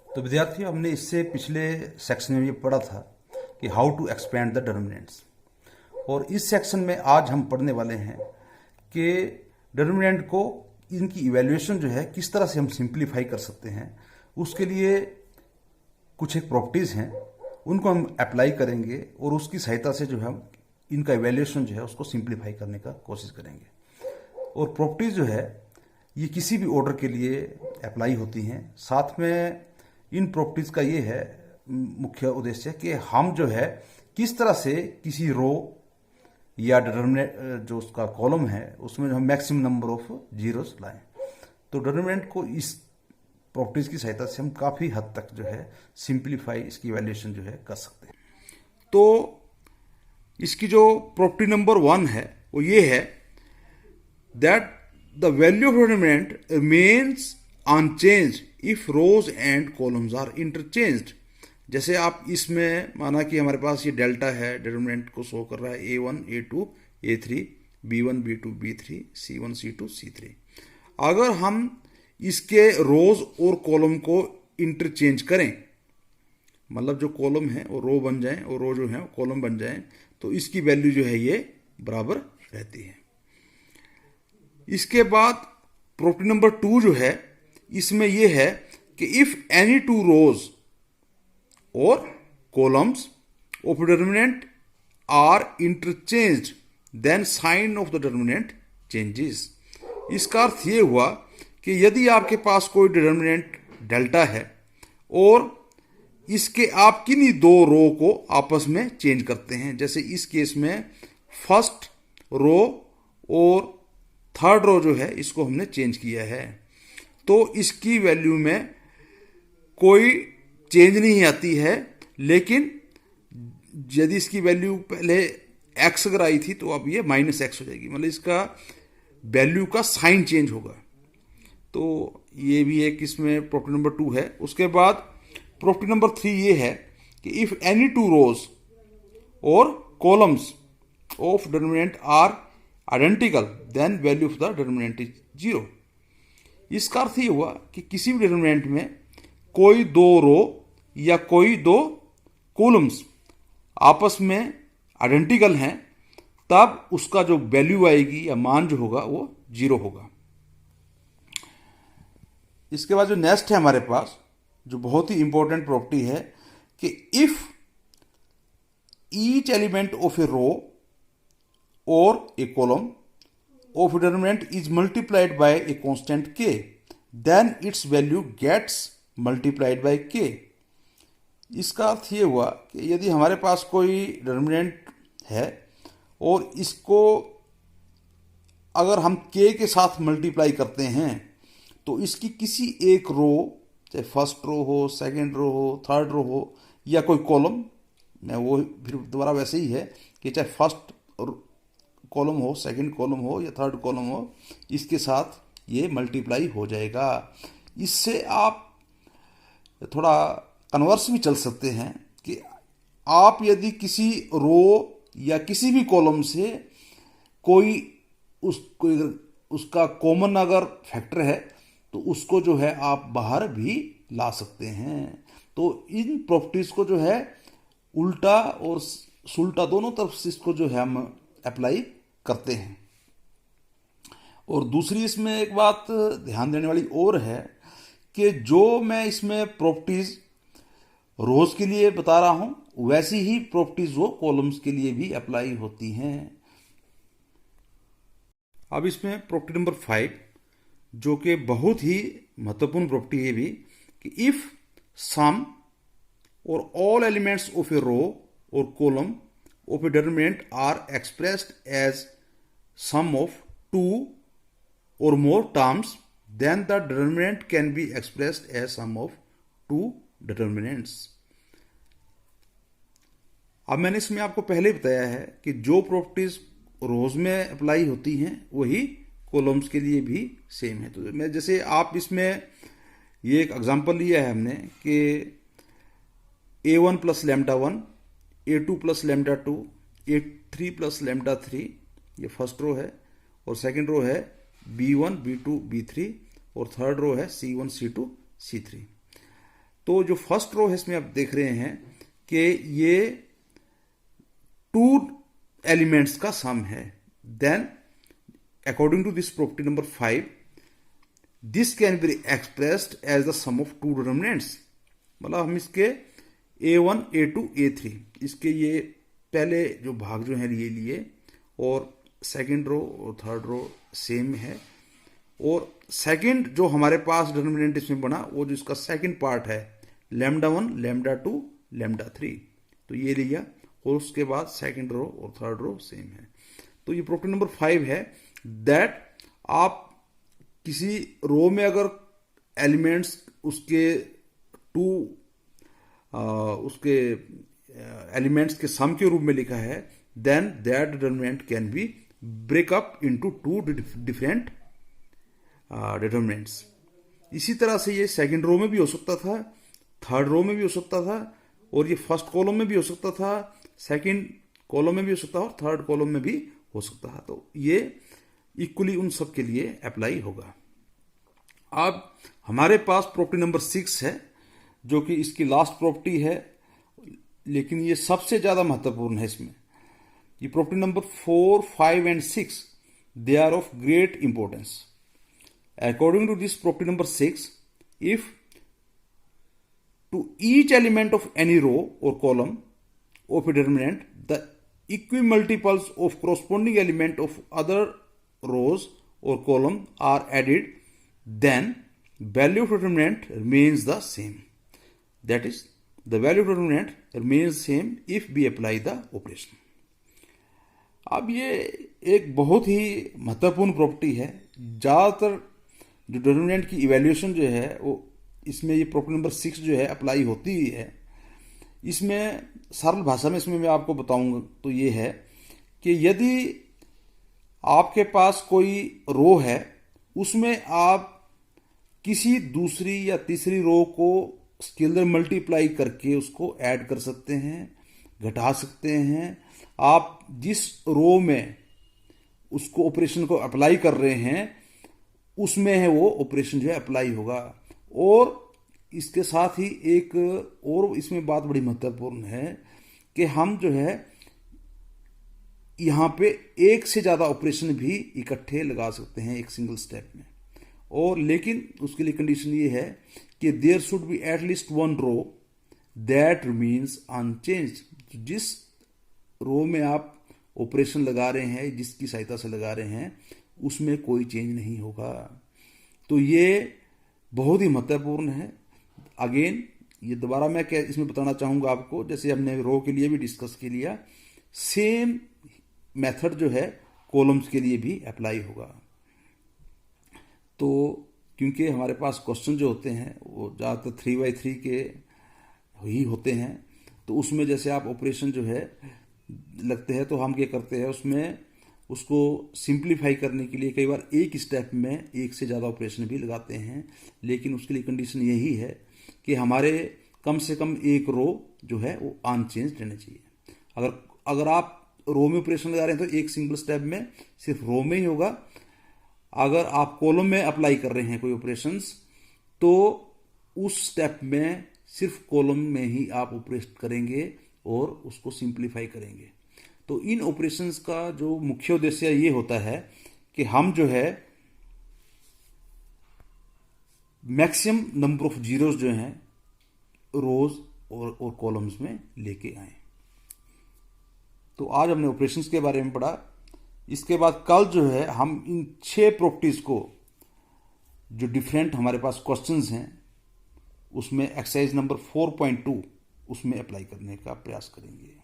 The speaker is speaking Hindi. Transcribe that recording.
तो विद्यार्थियों, हमने इससे पिछले सेक्शन में ये पढ़ा था कि how to expand the determinants, और इस सेक्शन में आज हम पढ़ने वाले हैं कि डिटर्मिनेंट को, इनकी इवैल्यूएशन जो है किस तरह से हम सिंप्लीफाई कर सकते हैं। उसके लिए कुछ एक प्रॉपर्टीज़ हैं, उनको हम अप्लाई करेंगे और उसकी सहायता से जो है हम इनका इवैल्यूएशन जो है उसको सिंप्लीफाई करने का कोशिश करेंगे। और प्रॉपर्टीज़ जो है ये किसी भी ऑर्डर के लिए अप्लाई होती हैं। साथ में इन प्रॉपर्टीज़ का ये है मुख्य उद्देश्य कि हम जो है किस तरह से किसी रो या डिटर्मिनेंट जो उसका कॉलम है उसमें जो हम मैक्सिमम नंबर ऑफ जीरोस लाएं। तो डिटर्मिनेंट को इस प्रॉपर्टीज़ की सहायता से हम काफ़ी हद तक जो है सिंप्लीफाई, इसकी वैल्यूएशन जो है कर सकते हैं। तो इसकी जो प्रॉपर्टी नंबर 1 है वो ये है that the value of determinant remains unchanged if rows and columns are interchanged. जैसे आप इसमें माना कि हमारे पास ये डेल्टा है, डिटर्मिनेंट को शो कर रहा है A1 A2 A3 B1 B2 B3 C1 C2 C3। अगर हम इसके रोज और कॉलम को इंटरचेंज करें, मतलब जो कॉलम है वो रो बन जाए और रो जो है वो कॉलम बन जाए, तो इसकी वैल्यू जो है ये बराबर रहती है। इसके बाद प्रॉपर्टी नंबर 2 जो है इसमें ये है कि if any two rows or columns of determinant are interchanged then sign of the determinant changes. इसका अर्थ ये हुआ कि यदि आपके पास कोई डिटर्मिनेंट डेल्टा है और इसके आप किन्हीं दो रो को आपस में चेंज करते हैं, जैसे इस केस में फर्स्ट रो और थर्ड रो जो है इसको हमने चेंज किया है, तो इसकी वैल्यू में कोई चेंज नहीं आती है। लेकिन यदि इसकी वैल्यू पहले x अगर आई थी तो अब ये -x हो जाएगी, मतलब इसका वैल्यू का साइन चेंज होगा। तो ये भी एक इसमें प्रॉपर्टी नंबर 2 है। उसके बाद प्रॉपर्टी नंबर 3 ये है कि if any two rows or columns of determinant are identical then value of the determinant is 0। इसका अर्थ ये हुआ कि किसी भी डिटर्मिनेंट में कोई दो रो या कोई दो कॉलम्स आपस में आइडेंटिकल हैं, तब उसका जो वैल्यू आएगी या मान जो होगा वो 0 होगा। इसके बाद जो नेक्स्ट है हमारे पास, जो बहुत ही इंपॉर्टेंट प्रॉपर्टी है कि if each element of a row और a column of determinant is multiplied by a constant k, then its value gets multiplied by k। इसका अर्थ ये हुआ कि यदि हमारे पास कोई डिटर्मिनेंट है और इसको अगर हम k के साथ मल्टीप्लाई करते हैं तो इसकी किसी एक रो, चाहे फर्स्ट रो हो, सेकंड रो हो, थर्ड रो हो या कोई कॉलम, मैं वो फिर दोबारा वैसे ही है कि चाहे फर्स्ट कॉलम हो, सेकंड कॉलम हो या थर्ड कॉलम हो, इसके साथ ये मल्टीप्लाई हो जाएगा। इससे आप थोड़ा कन्वर्स भी चल सकते हैं कि आप यदि किसी रो या किसी भी कॉलम से कोई उसका कॉमन अगर फैक्टर है तो उसको जो है आप बाहर भी ला सकते हैं। तो इन प्रॉपर्टीज को जो है उल्टा और सुल्टा दोनों तरफ से इसको जो है हम अप्लाई करते हैं। और दूसरी इसमें एक बात ध्यान देने वाली और है कि जो मैं इसमें प्रॉपर्टीज रोज के लिए बता रहा हूं वैसी ही प्रॉपर्टीज वो कॉलम्स के लिए भी अप्लाई होती हैं। अब इसमें प्रॉपर्टी नंबर 5, जो कि बहुत ही महत्वपूर्ण प्रॉपर्टी है भी, कि if sum or all elements of a row or column of a determinant are expressed as sum of 2 or more terms, then the determinant can be expressed as sum of 2 determinants। अब मैंने इसमें आपको पहले बताया है कि जो प्रॉपर्टीज रोज में अप्लाई होती हैं वही कॉलम्स के लिए भी सेम है। तो मैं जैसे आप इसमें ये एक एग्जांपल लिया है हमने कि A1 plus lambda 1, A2 plus lambda 2, A3 plus lambda 3, ये फर्स्ट रो है, और सेकंड रो है B1 B2 B3, और थर्ड रो है C1 C2 C3। तो जो फर्स्ट रो है इसमें आप देख रहे हैं कि ये 2 एलिमेंट्स का सम है। Then according to this property number 5, this can be expressed as the sum of 2 determinants. मतलब हम इसके A1, A2, A3 इसके ये पहले जो भाग जो है ये लिए, और सेकंड रो और थर्ड रो सेम है, और सेकंड जो हमारे पास डिटरमिनेंट इसमें बना वो जो इसका सेकंड पार्ट है λ1, λ2, λ3, तो ये लिया, और उसके बाद सेकंड रो और थर्ड रो सेम है। तो ये प्रॉपर्टी नंबर 5 है दैट आप किसी रो में अगर एलिमेंट्स उसके एलिमेंट्स के सम के रूप में लिखा है, then that determinant can be break up into 2 different determinants. इसी तरह से ये सेकंड रो में भी हो सकता था, थर्ड रो में भी हो सकता था, और ये फर्स्ट कॉलम में भी हो सकता था, सेकंड कॉलम में भी हो सकता था, और थर्ड कॉलम में भी हो सकता था। तो ये इक्वली उन सब के लिए अप्लाई होगा। अब हमारे पास प्रॉपर्टी नंबर 6 है जो कि इसकी लास्ट प्रॉपर्टी है, लेकिन ये सबसे ज्यादा महत्वपूर्ण है इसमें। ये property number 4, 5 and 6 they are of great importance. According to this property number 6, if to each element of any row or column of a determinant, the equimultiples of corresponding element of other rows or column are added, then value of determinant remains the same. That is, the value of determinant remains same if we apply the operation. अब ये एक बहुत ही महत्वपूर्ण प्रॉपर्टी है। ज़्यादातर जो डिटरमिनेंट की इवैल्यूएशन जो है वो इसमें ये प्रॉपर्टी नंबर 6 जो है अप्लाई होती ही है। इसमें सरल भाषा में इसमें मैं आपको बताऊंगा तो ये है कि यदि आपके पास कोई रो है, उसमें आप किसी दूसरी या तीसरी रो को स्केलर मल्टीप्लाई करके उसको ऐड कर सकते हैं, घटा सकते हैं। आप जिस रो में उसको ऑपरेशन को अप्लाई कर रहे हैं उसमें है वो ऑपरेशन जो है अप्लाई होगा। और इसके साथ ही एक और इसमें बात बड़ी महत्वपूर्ण है कि हम जो है यहाँ पे एक से ज़्यादा ऑपरेशन भी इकट्ठे लगा सकते हैं एक सिंगल स्टेप में। और लेकिन उसके लिए कंडीशन ये है कि there should be at least 1 row that remains unchanged. जिस रो में आप ऑपरेशन लगा रहे हैं, जिसकी सहायता से लगा रहे हैं, उसमें कोई चेंज नहीं होगा। तो ये बहुत ही महत्वपूर्ण है। अगेन ये दोबारा मैं क्या इसमें बताना चाहूँगा आपको, जैसे हमने रो के लिए भी डिस्कस के लिया, सेम मेथड जो है कॉलम्स के लिए भी अप्लाई होगा। तो क्योंकि हमारे पास क्वेश्चन जो होते हैं वो ज़्यादातर 3x3 के ही होते हैं, तो उसमें जैसे आप ऑपरेशन जो है लगते हैं तो हम क्या करते हैं उसमें उसको सिंप्लीफाई करने के लिए कई बार एक स्टेप में एक से ज़्यादा ऑपरेशन भी लगाते हैं। लेकिन उसके लिए कंडीशन यही है कि हमारे कम से कम एक रो जो है वो अनचेंज रहना चाहिए। अगर आप रो में ऑपरेशन लगा रहे हैं तो एक सिंगल स्टेप में सिर्फ रो में ही होगा। अगर आप कॉलम में अप्लाई कर रहे हैं कोई ऑपरेशंस तो उस स्टेप में सिर्फ कॉलम में ही आप ऑपरेट करेंगे और उसको सिंप्लीफाई करेंगे। तो इन ऑपरेशंस का जो मुख्य उद्देश्य ये होता है कि हम जो है मैक्सिमम नंबर ऑफ जीरोस जो हैं रोज और कॉलम्स में लेके आए। तो आज हमने ऑपरेशंस के बारे में पढ़ा। इसके बाद कल जो है हम इन 6 प्रॉपर्टीज को जो डिफरेंट हमारे पास क्वेश्चंस हैं उसमें एक्सरसाइज नंबर 4.2 उसमें अप्लाई करने का प्रयास करेंगे।